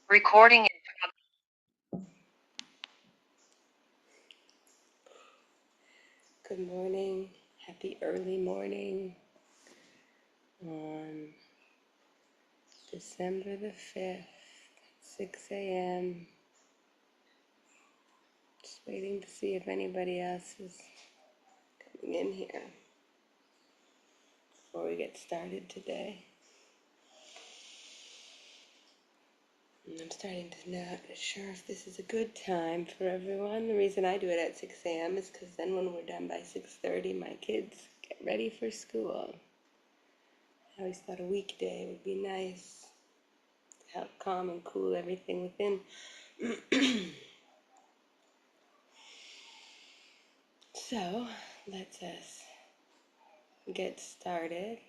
Recording. Good morning. Happy early morning on December the 5th, 6 a.m. Just waiting to see if anybody else is coming in here before we get started today. And I'm starting to not sure if this is a good time for everyone. The reason I do it at 6 a.m. is because then when we're done by 6:30, my kids get ready for school. I always thought a weekday would be nice to help calm and cool everything within. So, let's us get started.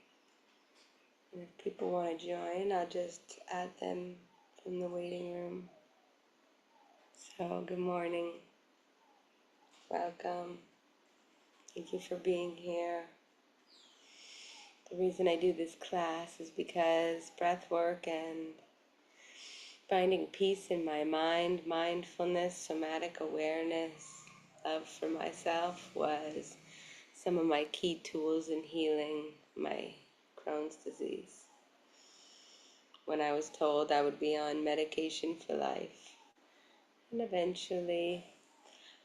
And if people want to join, I'll just add them from the waiting room. So, good morning. Welcome. Thank you for being here. The reason I do this class is because breathwork and finding peace in my mind, mindfulness, somatic awareness, love for myself was some of my key tools in healing my Crohn's disease. When I was told I would be on medication for life, and eventually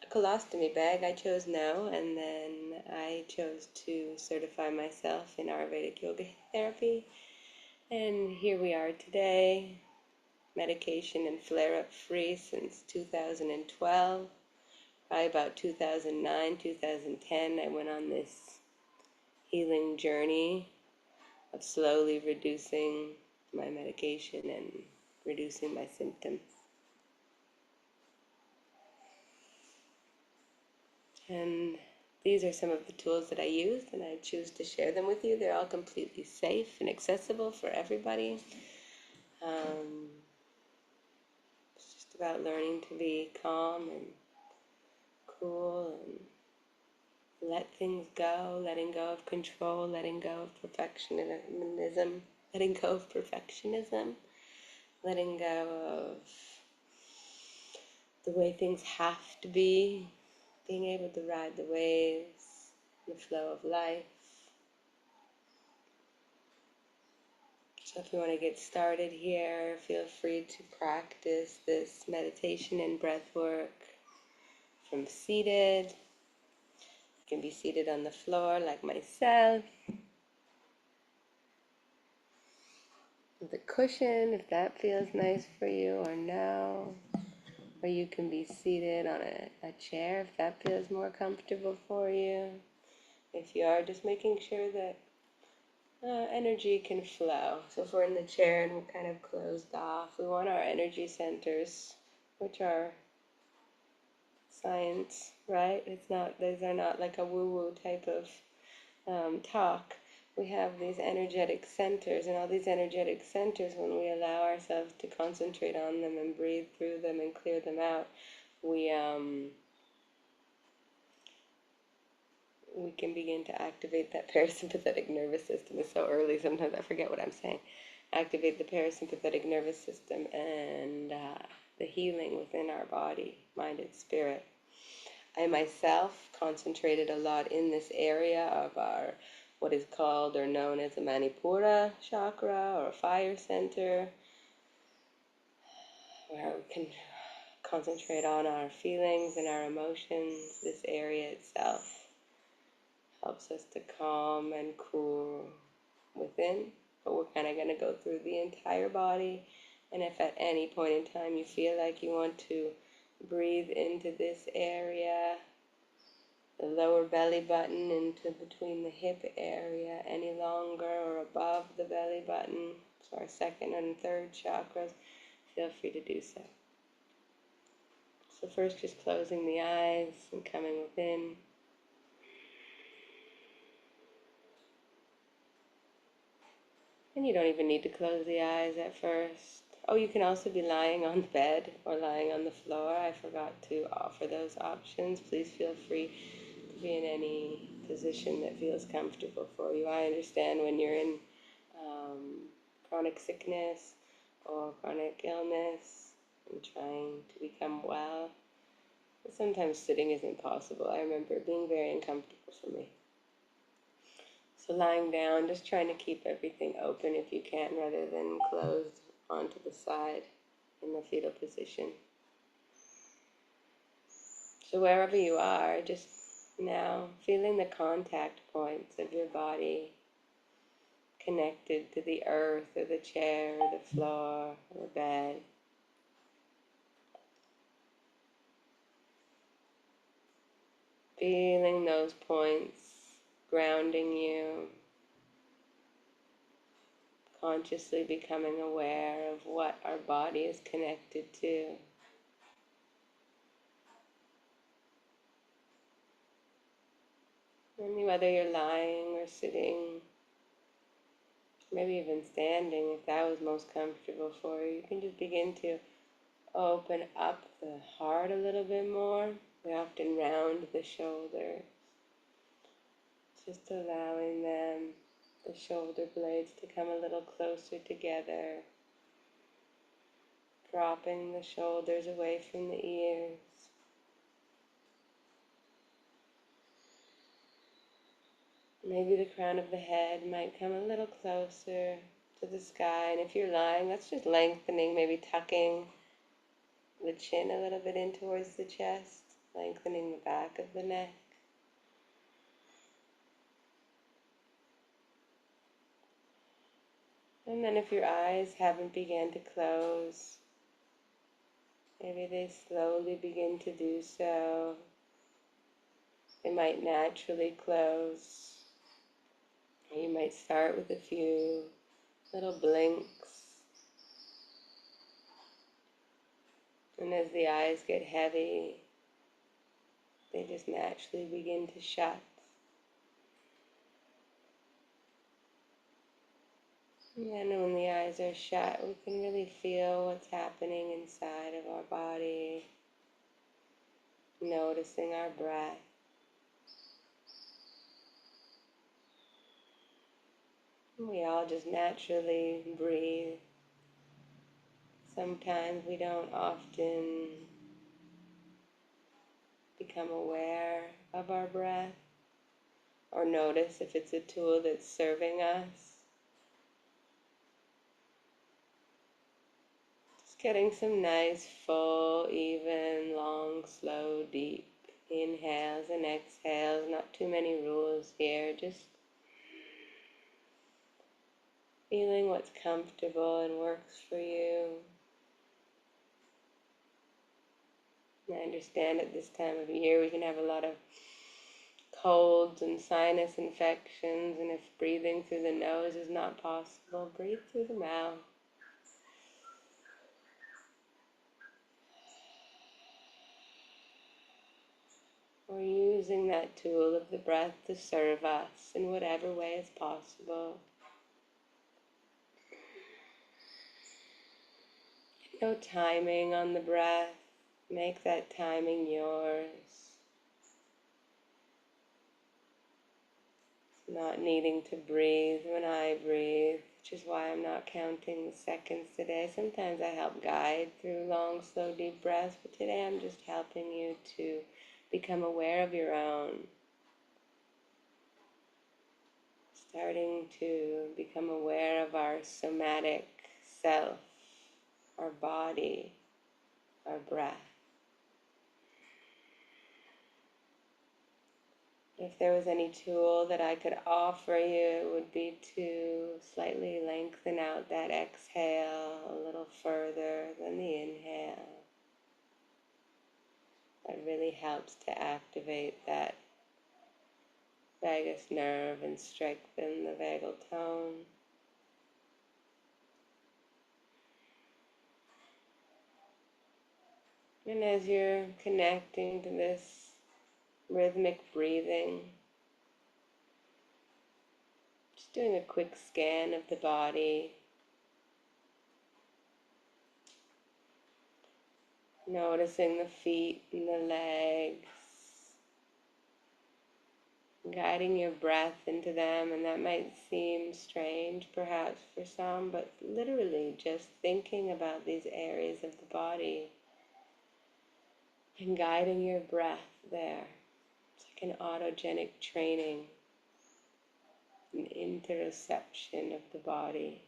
a colostomy bag, I chose no, and then I chose to certify myself in Ayurvedic yoga therapy, and here we are today, medication and flare-up free since 2012. By about 2009, 2010, I went on this healing journey of slowly reducing my medication and reducing my symptoms. And these are some of the tools that I used, and I choose to share them with you. They're all completely safe and accessible for everybody. It's just about learning to be calm and cool and let things go, letting go of control, letting go of perfectionism, letting go of perfectionism, letting go of the way things have to be, being able to ride the waves, the flow of life. So if you want to get started here, feel free to practice this meditation and breath work from seated. You can be seated on the floor like myself, with a cushion if that feels nice for you, or no. Or you can be seated on a chair if that feels more comfortable for you. If you are, just making sure that energy can flow. So if we're in the chair and we're kind of closed off, we want our energy centers, which are science, right? These are not like a woo-woo type of talk. We have these energetic centers, and all these energetic centers, when we allow ourselves to concentrate on them and breathe through them and clear them out, we can begin to activate that parasympathetic nervous system. It's so early, sometimes I forget what I'm saying. Activate the parasympathetic nervous system and the healing within our body, mind, and spirit. I myself concentrated a lot in this area of our, what is called or known as the Manipura chakra, or a fire center, where we can concentrate on our feelings and our emotions. This area itself helps us to calm and cool within, but we're kind of going to go through the entire body. And if at any point in time you feel like you want to breathe into this area, the lower belly button into between the hip area any longer, or above the belly button, so our second and third chakras, feel free to do so. So first, just closing the eyes and coming within. And you don't even need to close the eyes at first. Oh, you can also be lying on the bed or lying on the floor. I forgot to offer those options. Please feel free to be in any position that feels comfortable for you. I understand when you're in chronic sickness or chronic illness, and trying to become well. But sometimes sitting isn't possible. I remember it being very uncomfortable for me. So lying down, just trying to keep everything open if you can, rather than closed onto the side in the fetal position. So wherever you are, just now feeling the contact points of your body connected to the earth or the chair or the floor or the bed. Feeling those points grounding you, consciously becoming aware of what our body is connected to. And whether you're lying or sitting, maybe even standing, if that was most comfortable for you, you can just begin to open up the heart a little bit more. We often round the shoulders, just allowing them, the shoulder blades, to come a little closer together, dropping the shoulders away from the ears. Maybe the crown of the head might come a little closer to the sky. And if you're lying, that's just lengthening, maybe tucking the chin a little bit in towards the chest, lengthening the back of the neck. And then if your eyes haven't begun to close, maybe they slowly begin to do so. They might naturally close. You might start with a few little blinks. And as the eyes get heavy, they just naturally begin to shut. And when the eyes are shut, we can really feel what's happening inside of our body, noticing our breath. We all just naturally breathe. Sometimes we don't often become aware of our breath or notice if it's a tool that's serving us. Just getting some nice, full, even, long, slow, deep inhales and exhales. Not too many rules here, just feeling what's comfortable and works for you. And I understand at this time of year we can have a lot of colds and sinus infections, and if breathing through the nose is not possible, breathe through the mouth. We're using that tool of the breath to serve us in whatever way is possible. No timing on the breath. Make that timing yours. Not needing to breathe when I breathe, which is why I'm not counting the seconds today. Sometimes I help guide through long, slow, deep breaths, but today I'm just helping you to become aware of your own. Starting to become aware of our somatic self, our body, our breath. If there was any tool that I could offer you, it would be to slightly lengthen out that exhale a little further than the inhale. That really helps to activate that vagus nerve and strengthen the vagal tone. And as you're connecting to this rhythmic breathing, just doing a quick scan of the body, noticing the feet and the legs, guiding your breath into them. And that might seem strange perhaps for some, but literally just thinking about these areas of the body and guiding your breath there. It's like an autogenic training, an interoception of the body.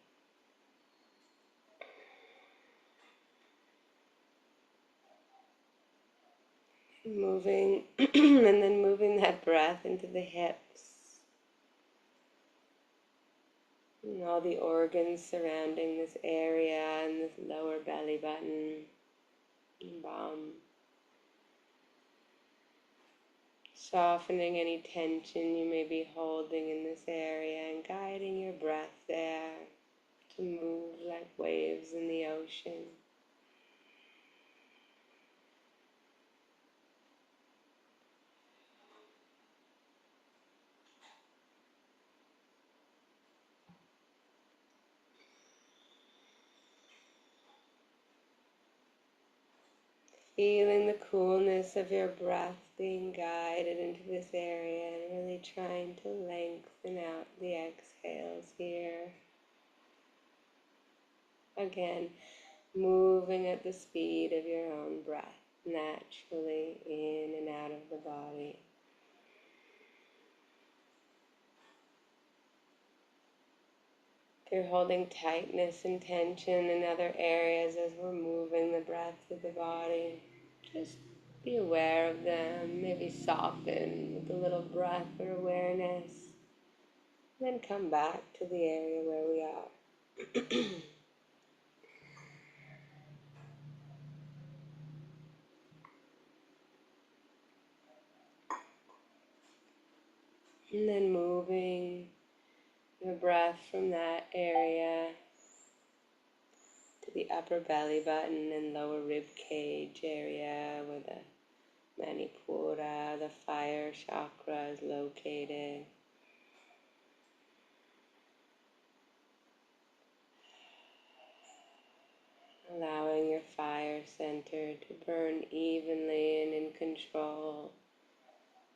Moving, and then moving that breath into the hips and all the organs surrounding this area and this lower belly button and bum. Softening any tension you may be holding in this area and guiding your breath there to move like waves in the ocean. Feeling the coolness of your breath being guided into this area and really trying to lengthen out the exhales here. Again, moving at the speed of your own breath, naturally in and out of the body. If you're holding tightness and tension in other areas as we're moving the breath through the body, just be aware of them, maybe soften with a little breath or awareness, then come back to the area where we are. And then moving your breath from that area to the upper belly button and lower rib cage area where the Manipura, the fire chakra, is located. Allowing your fire center to burn evenly and in control,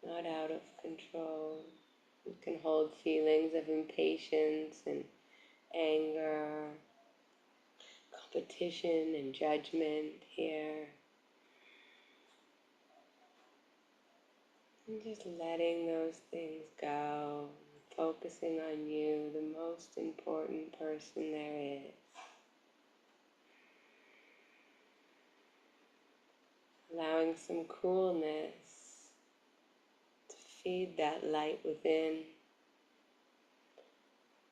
not out of control. You can hold feelings of impatience and anger, competition and judgment here. And just letting those things go, focusing on you, the most important person there is. Allowing some coolness to feed that light within.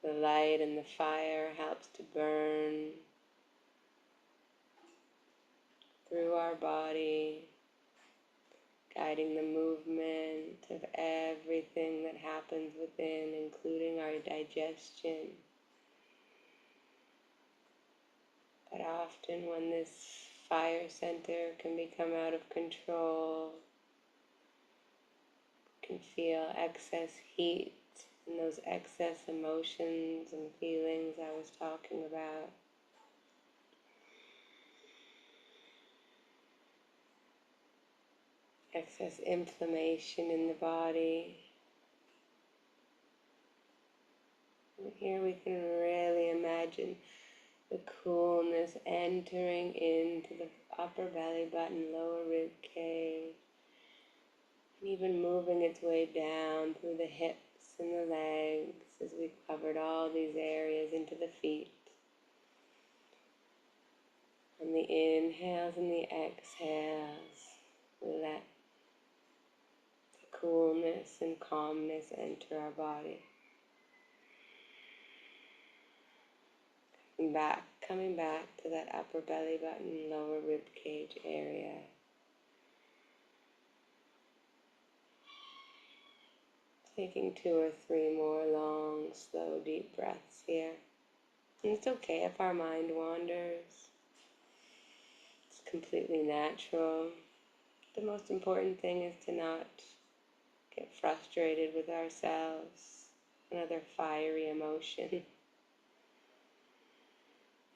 The light and the fire helps to burn through our body, guiding the movement of everything that happens within, including our digestion. But often when this fire center can become out of control, can feel excess heat and those excess emotions and feelings I was talking about. Excess inflammation in the body. And here we can really imagine the coolness entering into the upper belly button, lower rib cage, and even moving its way down through the hips and the legs as we covered all these areas into the feet. And the inhales and the exhales, let the coolness and calmness enter our body. Coming back to that upper belly button, lower rib cage area. Taking 2 or 3 more long, slow, deep breaths here. And it's okay if our mind wanders. It's completely natural. The most important thing is to not get frustrated with ourselves, another fiery emotion.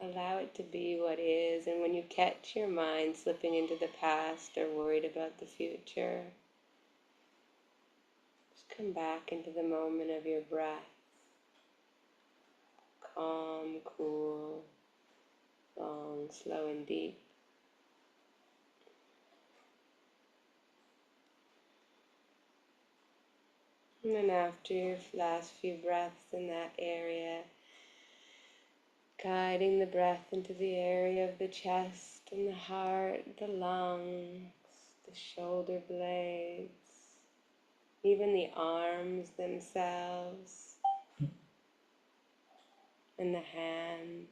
Allow it to be what is, and when you catch your mind slipping into the past or worried about the future, just Come back into the moment of your breath. Calm, cool, long, slow, and deep. And then after your last few breaths in that area, guiding the breath into the area of the chest and the heart, the lungs, the shoulder blades, even the arms themselves, and the hands.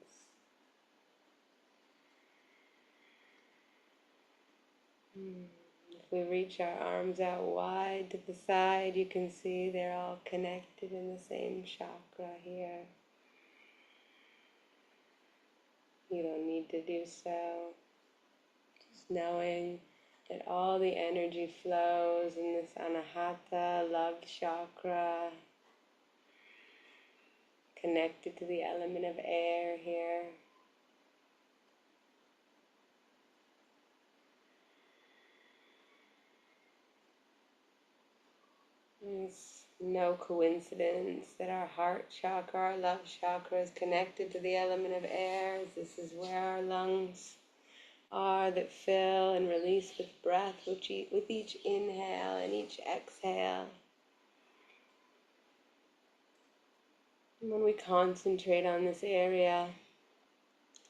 If we reach our arms out wide to the side, you can see they're all connected in the same chakra here. You don't need to do so. Just knowing that all the energy flows in this anahata, love chakra, connected to the element of air here. It's no coincidence that our heart chakra, our love chakra, is connected to the element of air. This is where our lungs are that fill and release with breath with each inhale and each exhale. And when we concentrate on this area,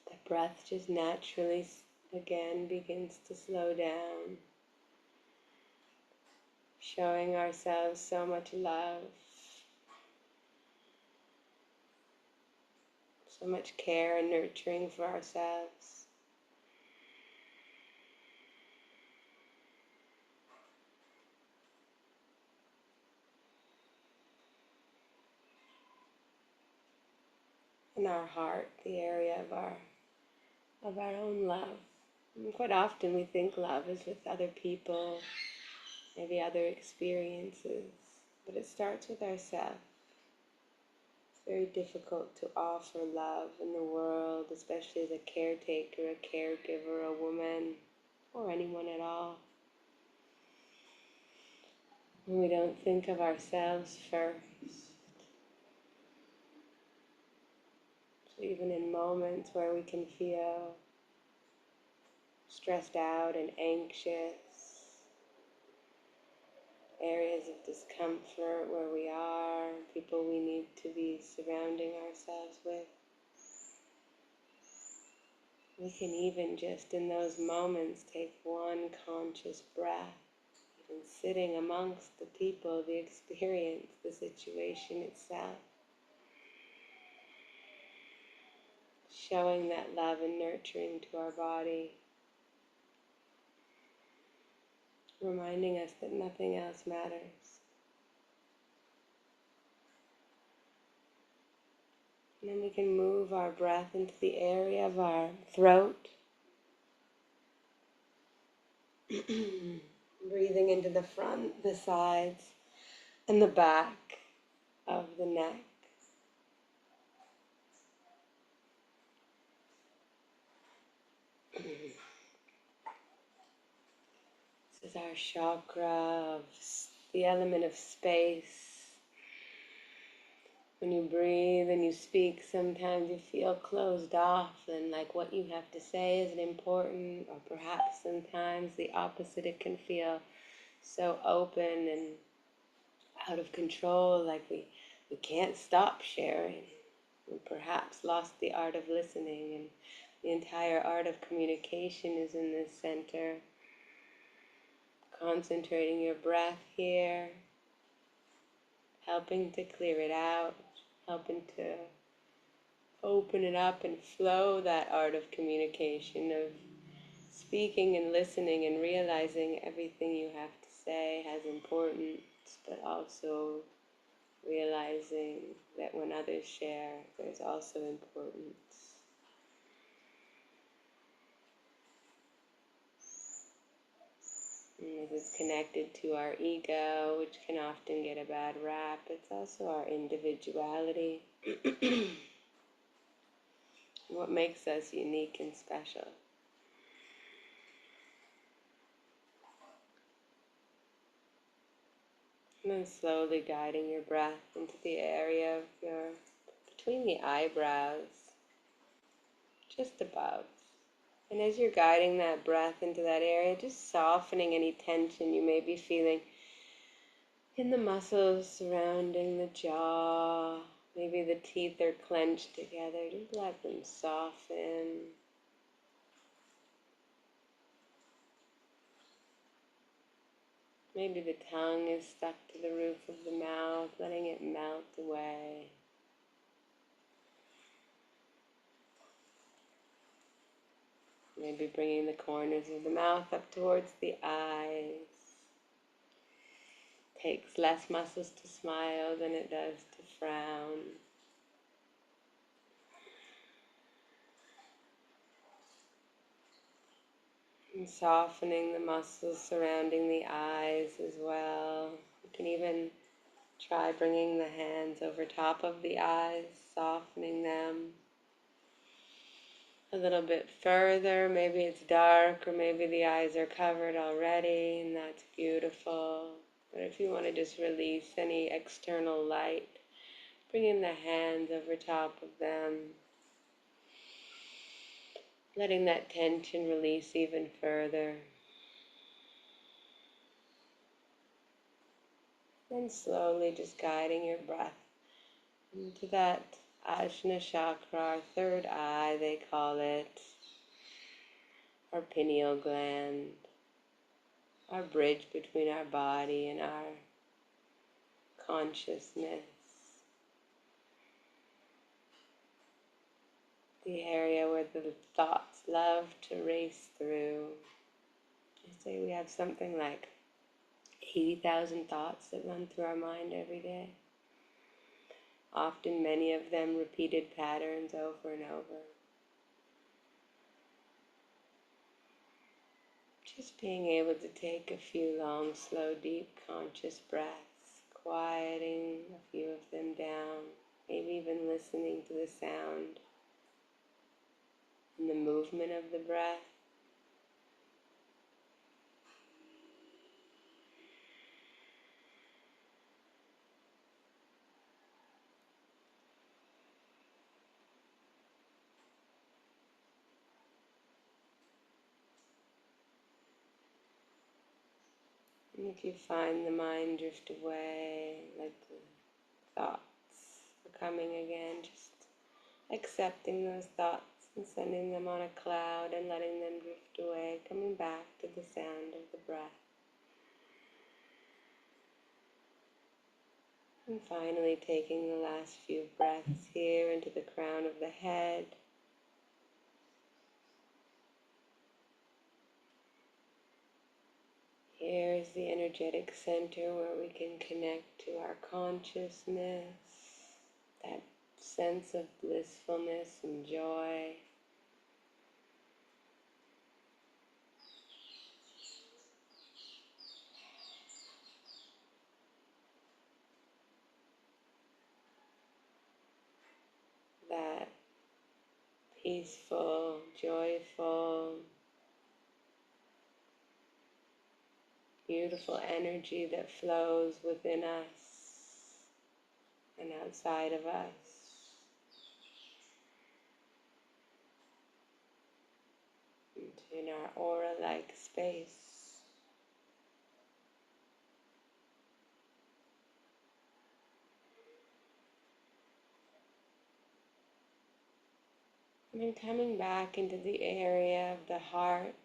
the breath just naturally again begins to slow down, showing ourselves so much love, so much care and nurturing for ourselves. In our heart, the area of our own love. And quite often we think love is with other people, maybe other experiences, but it starts with ourselves. It's very difficult to offer love in the world, especially as a caretaker, a caregiver, a woman, or anyone at all, when we don't think of ourselves first. So even in moments where we can feel stressed out and anxious, areas of discomfort where we are, people we need to be surrounding ourselves with, we can even just in those moments take one conscious breath, even sitting amongst the people, the experience, the situation itself, showing that love and nurturing to our body, reminding us that nothing else matters. And then we can move our breath into the area of our throat, breathing into the front, the sides, and the back of the neck. This is our chakra of the element of space. When you breathe and you speak, sometimes you feel closed off and like what you have to say isn't important, or perhaps sometimes the opposite, it can feel so open and out of control, like we can't stop sharing. We perhaps lost the art of listening, and the entire art of communication is in this center. Concentrating your breath here, helping to clear it out, helping to open it up and flow that art of communication, of speaking and listening and realizing everything you have to say has importance, but also realizing that when others share, there's also importance. And this is connected to our ego, which can often get a bad rap. It's also our individuality, what makes us unique and special. And then slowly guiding your breath into the area of between the eyebrows, just above. And as you're guiding that breath into that area, just softening any tension you may be feeling in the muscles surrounding the jaw. Maybe the teeth are clenched together. Just let them soften. Maybe the tongue is stuck to the roof of the mouth, letting it melt away. Maybe bringing the corners of the mouth up towards the eyes. Takes less muscles to smile than it does to frown. And softening the muscles surrounding the eyes as well. You can even try bringing the hands over top of the eyes, softening them a little bit further. Maybe it's dark, or maybe the eyes are covered already, and that's beautiful. But if you want to just release any external light, bringing the hands over top of them, letting that tension release even further. And slowly just guiding your breath into that Ajna chakra, our third eye, they call it, our pineal gland, our bridge between our body and our consciousness. The area where the thoughts love to race through. I say we have something like 80,000 thoughts that run through our mind every day. Often many of them repeated patterns over and over. Just being able to take a few long, slow, deep, conscious breaths, quieting a few of them down, maybe even listening to the sound and the movement of the breath. And if you find the mind drift away, like the thoughts are coming again, just accepting those thoughts and sending them on a cloud and letting them drift away, coming back to the sound of the breath. And finally taking the last few breaths here into the crown of the head. Here is the energetic center where we can connect to our consciousness, that sense of blissfulness and joy. That peaceful, joyful, beautiful energy that flows within us and outside of us, into our aura-like space. And then coming back into the area of the heart,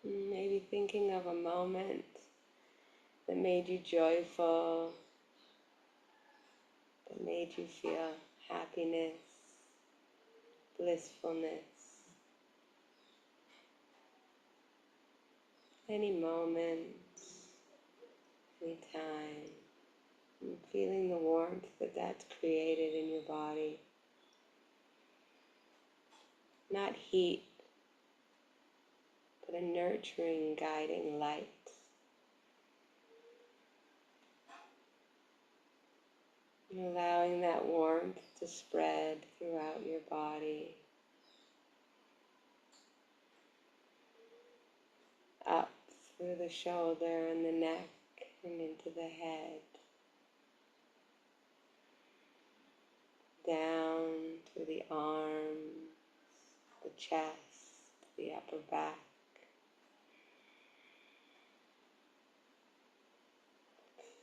maybe thinking of a moment that made you joyful, that made you feel happiness, blissfulness. Any moment, any time, and feeling the warmth that that's created in your body. Not heat, but a nurturing, guiding light. And allowing that warmth to spread throughout your body, up through the shoulder and the neck and into the head, down through the arms, the chest, the upper back,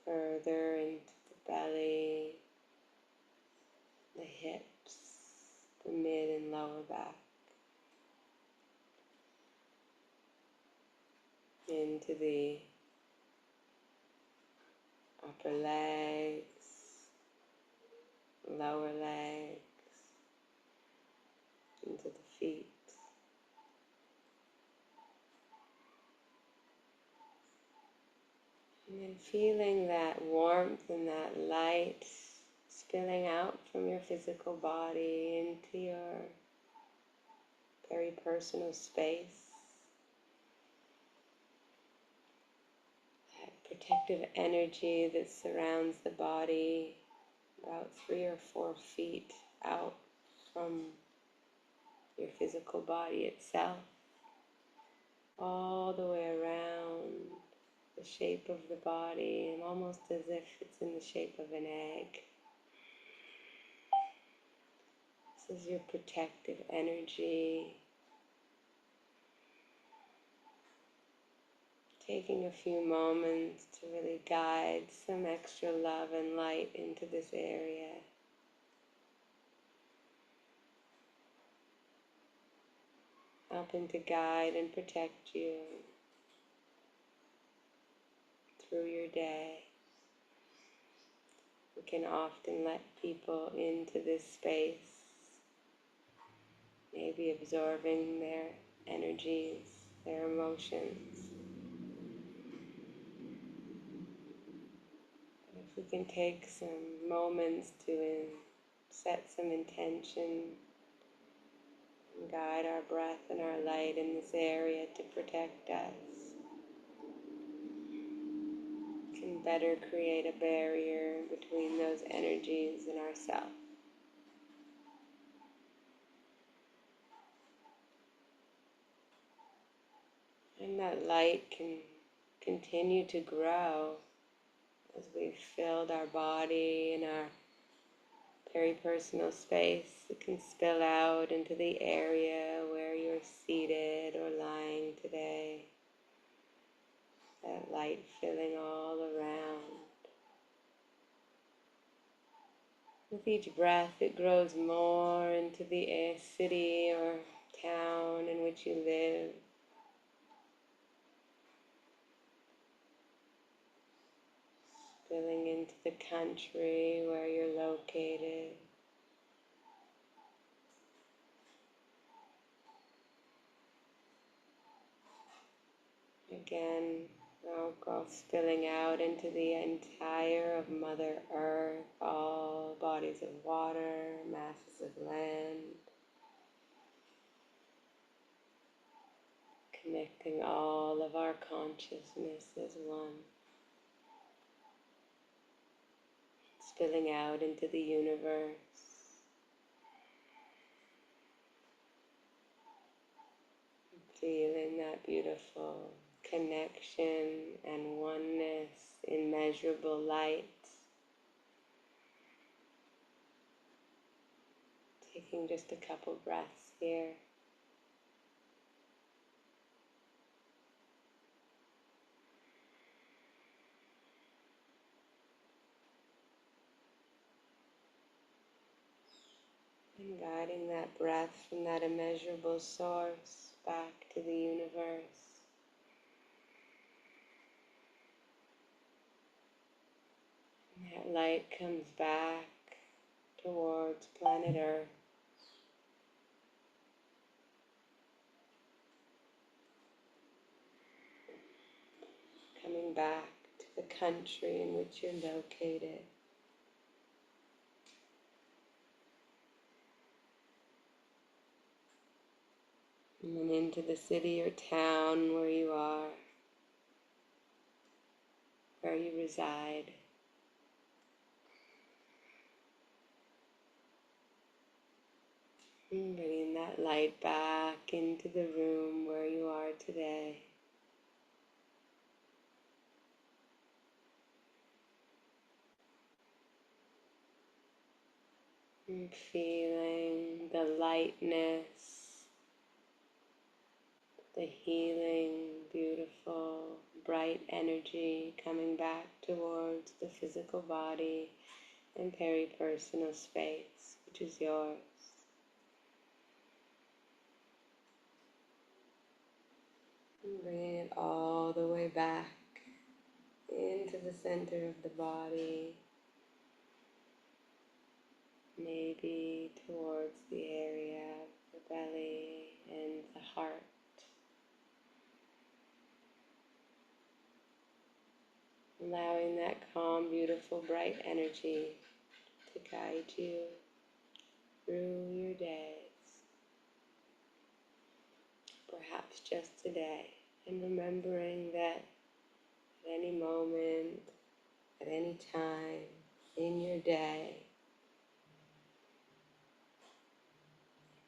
further into the belly, the hips, the mid and lower back, into the upper legs, lower legs, into the feet. And then feeling that warmth and that light spilling out from your physical body into your very personal space. That protective energy that surrounds the body about 3 or 4 feet out from your physical body itself, all the way around the shape of the body, and almost as if it's in the shape of an egg. This is your protective energy. Taking a few moments to really guide some extra love and light into this area. Helping to guide and protect you through your day. We can often let people into this space, maybe absorbing their energies, their emotions. If we can take some moments to set some intention and guide our breath and our light in this area to protect us, can better create a barrier between those energies and ourselves. And that light can continue to grow as we've filled our body and our very personal space. It can spill out into the area where you're seated or lying today. That light filling all around. With each breath, it grows more into the city or town in which you live. Spilling into the country where you're located. Again, now go spilling out into the entire of Mother Earth, all bodies of water, masses of land, connecting all of our consciousness as one, spilling out into the universe. Feeling that beautiful connection and oneness, immeasurable light. Taking just a couple breaths here. And guiding that breath from that immeasurable source back to the universe. And that light comes back towards planet Earth. Coming back to the country in which you're located. And then into the city or town where you are, where you reside. And bringing that light back into the room where you are today. And feeling the lightness, the healing, beautiful, bright energy coming back towards the physical body and peripersonal space, which is yours. And bringing it all the way back into the center of the body, maybe towards the area of the belly and the heart. Allowing that calm, beautiful, bright energy to guide you through your days, perhaps just today, and remembering that at any moment, at any time in your day,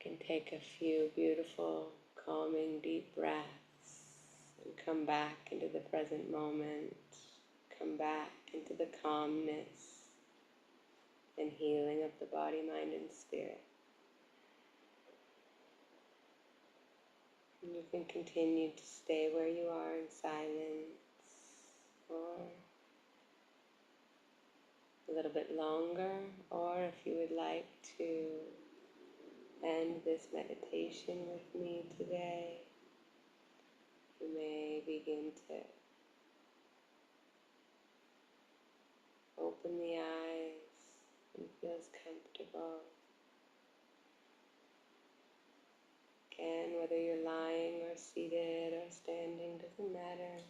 you can take a few beautiful, calming, deep breaths and come back into the present moment, come back into the calmness and healing of the body, mind, and spirit. And you can continue to stay where you are in silence or a little bit longer, or if you would like to end this meditation with me today, you may begin to open the eyes and feels comfortable. Again, whether you're lying or seated or standing, doesn't matter.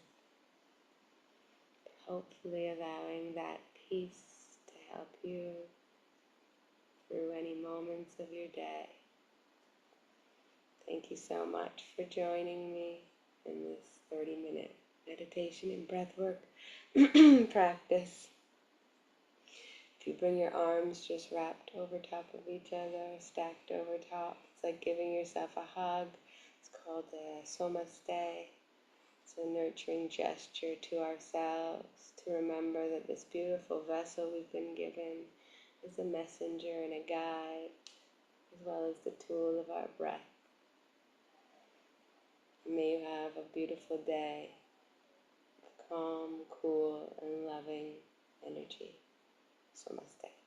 Hopefully allowing that peace to help you through any moments of your day. Thank you so much for joining me in this 30-minute meditation and breathwork practice. If you bring your arms just wrapped over top of each other, stacked over top, it's like giving yourself a hug. It's called the somatic. It's a nurturing gesture to ourselves to remember that this beautiful vessel we've been given is a messenger and a guide, as well as the tool of our breath. May you have a beautiful day of calm, cool, and loving energy. Namaste.